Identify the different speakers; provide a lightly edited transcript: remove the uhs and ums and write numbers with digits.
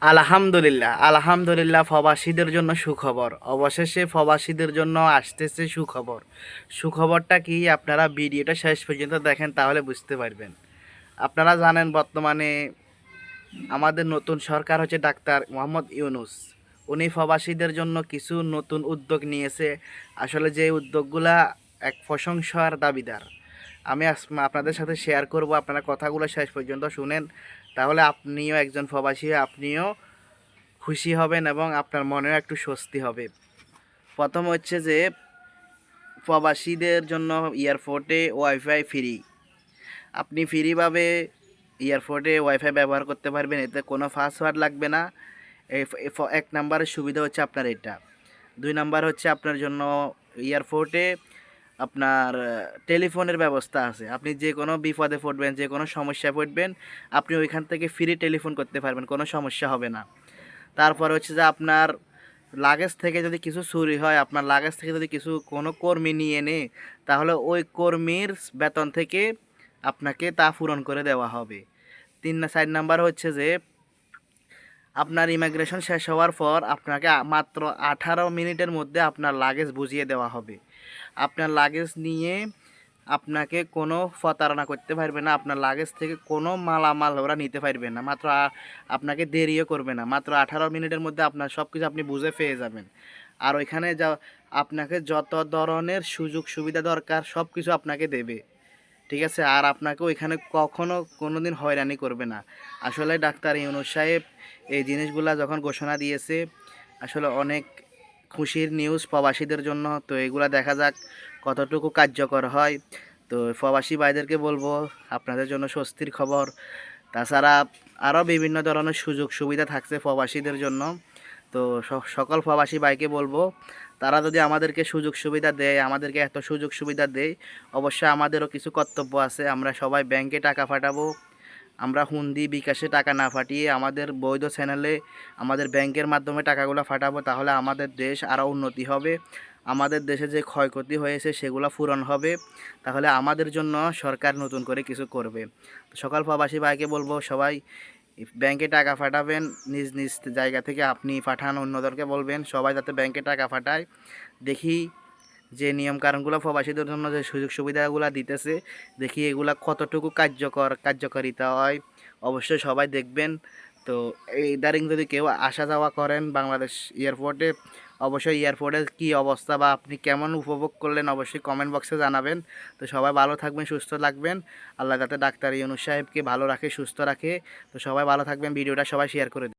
Speaker 1: আলহামদুলিল্লাহ আলহামদুলিল্লাহ, প্রবাসীদের জন্য সুখবর। অবশেষে প্রবাসীদের জন্য আসতেছে সুখবর। সুখবরটা কি, আপনারা ভিডিওটা শেষ পর্যন্ত দেখেন, তাহলে বুঝতে পারবেন। আপনারা জানেন বর্তমানে আমাদের নতুন সরকার হচ্ছে ডাক্তার মোহাম্মদ ইউনূস। উনি প্রবাসীদের জন্য কিছু নতুন উদ্যোগ নিয়েছে। আসলে যে উদ্যোগগুলা এক প্রশংসার দাবিদার। আমি আপনাদের সাথে শেয়ার করব, আপনারা কথাগুলো শেষ পর্যন্ত শুনেন, তাহলে আপনিও একজন প্রবাসী, আপনিও খুশি হবেন এবং আপনার মনেও একটু স্বস্তি হবে। প্রথম হচ্ছে যে প্রবাসীদের জন্য এয়ারপোর্টে ওয়াইফাই ফ্রি। আপনি ফ্রিভাবে এয়ারপোর্টে ওয়াইফাই ব্যবহার করতে পারবেন, এতে কোনো পাসওয়ার্ড লাগবে না। এক নাম্বারের সুবিধা হচ্ছে আপনার এটা। দুই নাম্বার হচ্ছে আপনার জন্য এয়ারপোর্টে আপনার টেলিফোনের ব্যবস্থা আছে। আপনি যে কোনো বিপদে পড়বেন, যে কোনো সমস্যায় পড়বেন, আপনি ওইখান থেকে ফ্রি টেলিফোন করতে পারবেন, কোনো সমস্যা হবে না। তারপর হচ্ছে যে আপনার লাগেজ থেকে যদি কিছু চুরি হয়, আপনার লাগেজ থেকে যদি কিছু কোনো কর্মী নিয়ে নেয়, তাহলে ওই কর্মীর বেতন থেকে আপনাকে তা পূরণ করে দেওয়া হবে। 4 নাম্বার হচ্ছে যে আপনার ইমিগ্রেশন শেষ হওয়ার পর আপনাকে মাত্র 18 মিনিটের মধ্যে আপনার লাগেজ বুঝিয়ে দেওয়া হবে। আপনার লাগেজ নিয়ে আপনাকে কোনো প্রতারণা করতে পারবে না, আপনার লাগেজ থেকে কোনো মালামাল ওরা নিতে পারবে না। আপনাকে দেরিও করবে না, মাত্র 18 মিনিটের মধ্যে আপনার সব কিছু আপনি বুঝে পেয়ে যাবেন। আর ওইখানে আপনাকে যত ধরনের সুযোগ সুবিধা দরকার সব কিছু আপনাকে দেবে, ঠিক আছে। আর আপনাকে ওইখানে কখনো কোনো দিন হয়রানি করবে না। আসলে ডাক্তার ইউনূস সাহেব এই জিনিসগুলা যখন ঘোষণা দিয়েছে, আসলে অনেক খুশির নিউজ প্রবাসীদের জন্য। তো এগুলা দেখা যাক কতটুকু কার্যকর হয়। তো প্রবাসী ভাইদেরকে বলবো, আপনাদের জন্য স্বস্তির খবর। তাছাড়া আরও বিভিন্ন ধরনের সুযোগ সুবিধা থাকছে প্রবাসীদের জন্য। তো সকল প্রবাসী ভাইকে বলবো, তারা যদি আমাদেরকে সুযোগ সুবিধা দেয়, আমাদেরকে এত সুযোগ সুবিধা দেয়, অবশ্যই আমাদেরও কিছু কর্তব্য আছে। আমরা সবাই ব্যাংকে টাকা পাঠাবো। আমরা হুন্ডি বিকাশে টাকা না পাঠিয়ে আমাদের বৈধ চ্যানেলে আমাদের ব্যাংকের মাধ্যমে টাকাগুলো পাঠাবো, তাহলে আমাদের দেশ আরও উন্নতি হবে। আমাদের দেশে যে ক্ষয়ক্ষতি হয়েছে সেগুলো পূরণ হবে, তাহলে আমাদের জন্য সরকার নতুন করে কিছু করবে। সকল প্রবাসী ভাইকে বলবো, সবাই ব্যাংকে টাকা পাঠাবেন, নিজ নিজ জায়গা থেকে আপনি পাঠান, অন্যদেরকে বলবেন সবাই যাতে ব্যাংকে টাকা পাঠায়। দেখি যে নিয়মকানুনগুলো প্রবাসীদের জন্য যে সুযোগ সুবিধাগুলো দিতেছে, দেখি এগুলা কতটুকু কার্যকারিতা হয়। অবশ্যই সবাই দেখবেন। তো এই ইদারিং যদি কেউ আসা যাওয়া করেন বাংলাদেশ এয়ারপোর্টে, অবশ্যই এয়ারপোর্টের কী অবস্থা বা আপনি কেমন উপভোগ করলেন অবশ্যই কমেন্ট বক্সে জানাবেন। তো সবাই ভালো থাকবেন, সুস্থ থাকবেন। আল্লাহ যাতে ডাক্তার ইউনূস সাহেবকে ভালো রাখে, সুস্থ রাখে। তো সবাই ভালো থাকবেন, ভিডিওটা সবাই শেয়ার করে দিন।